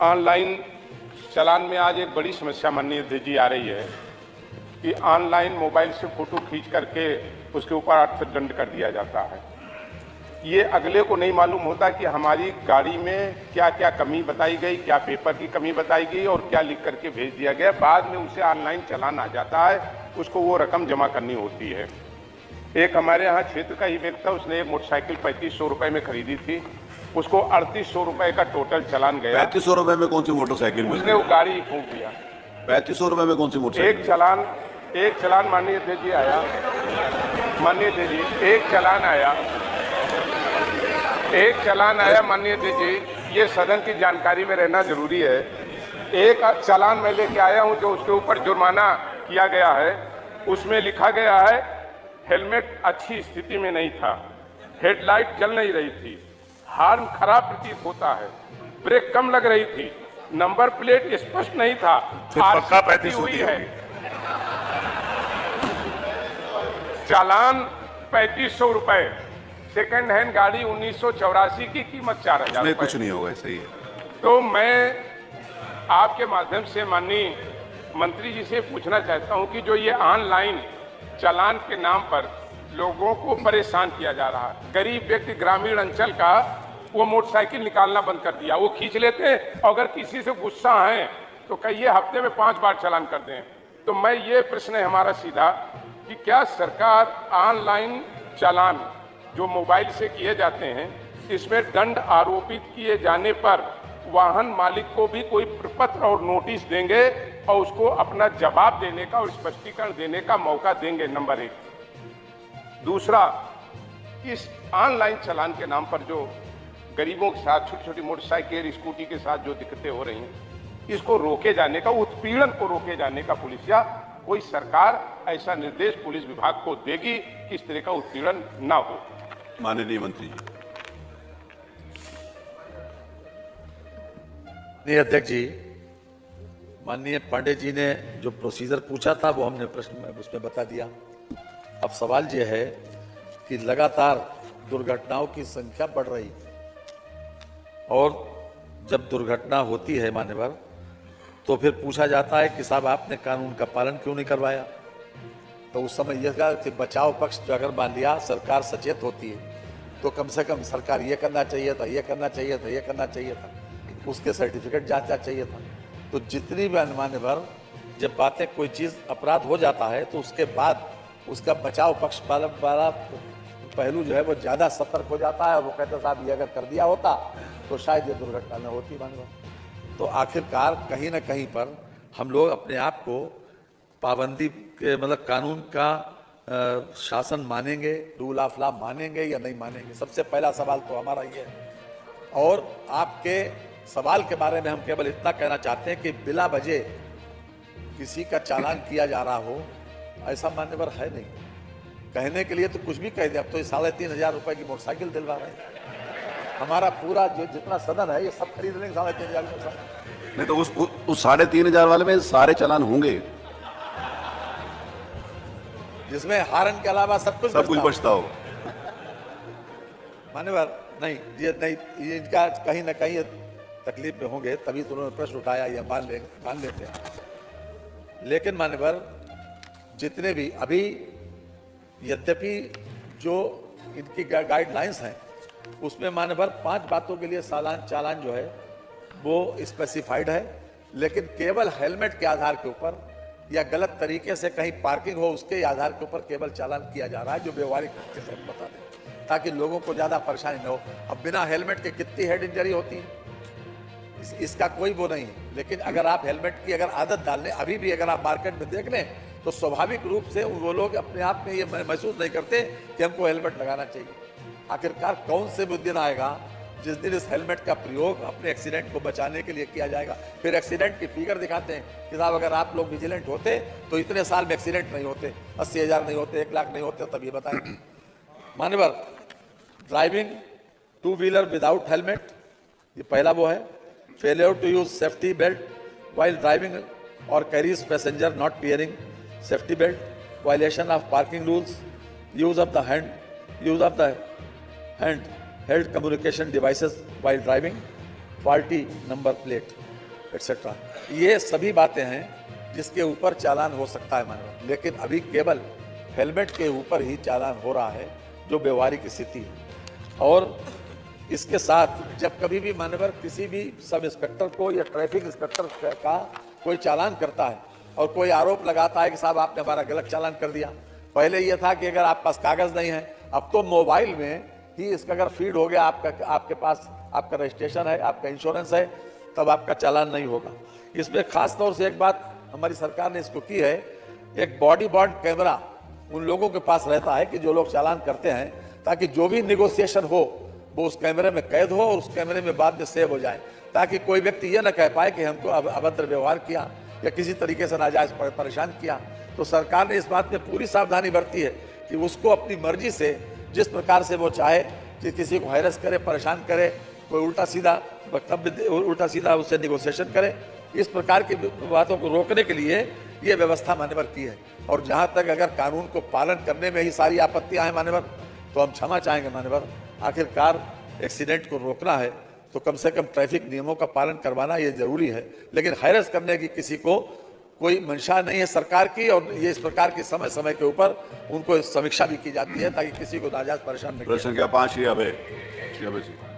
Online चालान में आज एक बड़ी समस्या माननीय अध्यक्ष जी आ रही है कि ऑनलाइन मोबाइल से फोटो खींच करके उसके ऊपर अर्थदंड कर दिया जाता है। ये अगले को नहीं मालूम होता कि हमारी गाड़ी में क्या क्या कमी बताई गई, क्या पेपर की कमी बताई गई और क्या लिख करके भेज दिया गया। बाद में उसे ऑनलाइन चालान आ जाता है, उसको वो रकम जमा करनी होती है। एक हमारे यहाँ क्षेत्र का ही व्यक्ति था, उसने एक मोटरसाइकिल 3500 रुपये में खरीदी थी, उसको 3800 रुपये का टोटल चालान गया। 3500 रुपये में कौन सी मोटरसाइकिल? उसने वो गाड़ी ही फूंक दिया। 3500 रुपये में कौन सी मोटरसाइकिल? एक चालान माननीय अध्यक्ष जी आया, माननीय अध्यक्ष जी एक चालान आया माननीय अध्यक्ष जी, ये सदन की जानकारी में रहना जरूरी है। एक चालान मैं लेके आया हूं जो उसके ऊपर जुर्माना किया गया है, उसमें लिखा गया है हेलमेट अच्छी स्थिति में नहीं था, हेडलाइट जल नहीं रही थी, हॉर्न खराब प्रतीत होता है, ब्रेक कम लग रही थी, नंबर प्लेट स्पष्ट नहीं था, पक्का 35 हुई है। चालान 3500 रुपए, सेकेंड हैंड गाड़ी 1984 की कीमत 4000 रुपए। कुछ नहीं होगा, सही है। तो मैं आपके माध्यम से माननीय मंत्री जी से पूछना चाहता हूं कि जो ये ऑनलाइन चालान के नाम पर लोगों को परेशान किया जा रहा है, गरीब व्यक्ति ग्रामीण अंचल का वो मोटरसाइकिल निकालना बंद कर दिया, वो खींच लेते हैं, अगर किसी से गुस्सा है तो कहिए हफ्ते में 5 बार चालान कर दें। तो मैं ये प्रश्न है हमारा सीधा कि क्या सरकार ऑनलाइन चालान जो मोबाइल से किए जाते हैं, इसमें दंड आरोपित किए जाने पर वाहन मालिक को भी कोई प्रपत्र और नोटिस देंगे और उसको अपना जवाब देने का और स्पष्टीकरण देने का मौका देंगे? नंबर 1। दूसरा, इस ऑनलाइन चालान के नाम पर जो गरीबों के साथ छोटी छोटी मोटरसाइकिल स्कूटी के साथ जो दिक्कतें हो रही हैं, इसको रोके जाने का, उत्पीड़न को रोके जाने का पुलिस या कोई सरकार ऐसा निर्देश पुलिस विभाग को देगी कि इस तरह का उत्पीड़न ना हो? माननीय मंत्री जी। माननीय अध्यक्ष जी, माननीय पांडे जी ने जो प्रोसीजर पूछा था वो हमने प्रश्न में उसमें बता दिया। अब सवाल ये है कि लगातार दुर्घटनाओं की संख्या बढ़ रही और जब दुर्घटना होती है मान्यवर, तो फिर पूछा जाता है कि साहब आपने कानून का पालन क्यों नहीं करवाया। तो उस समय यह कहा कि बचाव पक्ष जो अगर मान लिया सरकार सचेत होती है तो कम से कम सरकार ये करना चाहिए था, ये करना चाहिए था, ये करना चाहिए था, उसके सर्टिफिकेट जांचना चाहिए था। तो जितनी भी मान्यवर जब बातें कोई चीज़ अपराध हो जाता है तो उसके बाद उसका बचाव पक्ष वाला पहलू जो है वो ज़्यादा सतर्क हो जाता है और वो कहते साहब ये अगर कर दिया होता तो शायद ये दुर्घटना न होती मान्यवर। तो आखिरकार कहीं ना कहीं पर हम लोग अपने आप को पाबंदी के मतलब कानून का शासन मानेंगे, रूल ऑफ लॉ मानेंगे या नहीं मानेंगे? सबसे पहला सवाल तो हमारा ये है। और आपके सवाल के बारे में हम केवल इतना कहना चाहते हैं कि बिला वजह किसी का चालान किया जा रहा हो ऐसा मान्यवर है नहीं। कहने के लिए तो कुछ भी कह दे। अब तो ये 3500 रुपए की मोटरसाइकिल दिलवा रहे हैं। हमारा पूरा जो जितना सदन है ये सब खरीद लेंगे 3500 की मोटरसाइकिल। नहीं तो उस 3500 वाले में सारे चालान होंगे जिसमें हारन के अलावा सब कुछ बचता होगा मान्यवर। नहीं ये नहीं, ये इनका कहीं ना कहीं तकलीफ में होंगे तभी तो उन्होंने प्रश्न उठाया या मान लेते हैं। लेकिन मान्यवर जितने भी अभी यद्यपि जो इनकी गाइडलाइंस हैं उसमें मान्यवर 5 बातों के लिए चालान जो है वो स्पेसिफाइड है, लेकिन केवल हेलमेट के आधार के ऊपर या गलत तरीके से कहीं पार्किंग हो उसके आधार के ऊपर केवल चालान किया जा रहा है, जो व्यवहारिक तरीके से बता दें ताकि लोगों को ज़्यादा परेशानी न हो। अब बिना हेलमेट के कितनी हेड इंजरी होती है इसका कोई वो नहीं है। लेकिन अगर आप हेलमेट की अगर आदत डाल लें, अभी भी अगर आप मार्केट में देख लें तो स्वाभाविक रूप से वो लोग अपने आप में ये महसूस नहीं करते कि हमको हेलमेट लगाना चाहिए। आखिरकार कौन से भी दिन आएगा जिस दिन इस हेलमेट का प्रयोग अपने एक्सीडेंट को बचाने के लिए किया जाएगा? फिर एक्सीडेंट की फिगर दिखाते हैं कि साहब अगर आप लोग विजिलेंट होते तो इतने साल में एक्सीडेंट नहीं होते, 80,000 नहीं होते, 1 लाख नहीं होते। तब ये बताएं मान्यवर, ड्राइविंग 2 व्हीलर विदाउट हेलमेट, ये पहला वो है। Failure to use safety belt while driving or carries passenger not wearing safety belt, violation of parking rules, use of the hand held communication devices while driving, faulty number plate. Etcetera. ये सभी बातें हैं जिसके ऊपर चालान हो सकता है माननीय, लेकिन अभी केवल हेलमेट के ऊपर ही चालान हो रहा है, जो व्यवहारिक स्थिति है। और इसके साथ जब कभी भी माननीय किसी भी सब इंस्पेक्टर को या ट्रैफिक इंस्पेक्टर का कोई चालान करता है और कोई आरोप लगाता है कि साहब आपने हमारा गलत चालान कर दिया, पहले यह था कि अगर आप पास कागज नहीं है, अब तो मोबाइल में ही इसका अगर फीड हो गया, आपके पास आपका रजिस्ट्रेशन है, आपका इंश्योरेंस है, तब आपका चालान नहीं होगा। इसमें खास तौर से एक बात हमारी सरकार ने इसको की है, एक बॉडी बॉर्न कैमरा उन लोगों के पास रहता है कि जो लोग चालान करते हैं, ताकि जो भी निगोशिएशन हो वो उस कैमरे में कैद हो और उस कैमरे में बाद में सेव हो जाए, ताकि कोई व्यक्ति ये ना कह पाए कि हमको अभद्र व्यवहार किया या किसी तरीके से नाजायज परेशान किया। तो सरकार ने इस बात में पूरी सावधानी बरती है कि उसको अपनी मर्जी से जिस प्रकार से वो चाहे कि किसी को हैरेस करे, परेशान करे, कोई उल्टा सीधा वक्तव्य, उल्टा सीधा उससे निगोशिएशन करे, इस प्रकार की बातों को रोकने के लिए ये व्यवस्था मान्यवर की है। और जहाँ तक अगर कानून को पालन करने में ही सारी आपत्तियाँ हैं मान्यवर, तो हम क्षमा चाहेंगे मान्यवर। आखिरकार एक्सीडेंट को रोकना है तो कम से कम ट्रैफिक नियमों का पालन करवाना ये जरूरी है, लेकिन हैरेस करने की किसी को कोई मंशा नहीं है सरकार की। और ये इस प्रकार की समय समय के ऊपर उनको समीक्षा भी की जाती है ताकि किसी को नाजायज परेशान न किया। प्रश्न क्या 5 श्री अभय जी।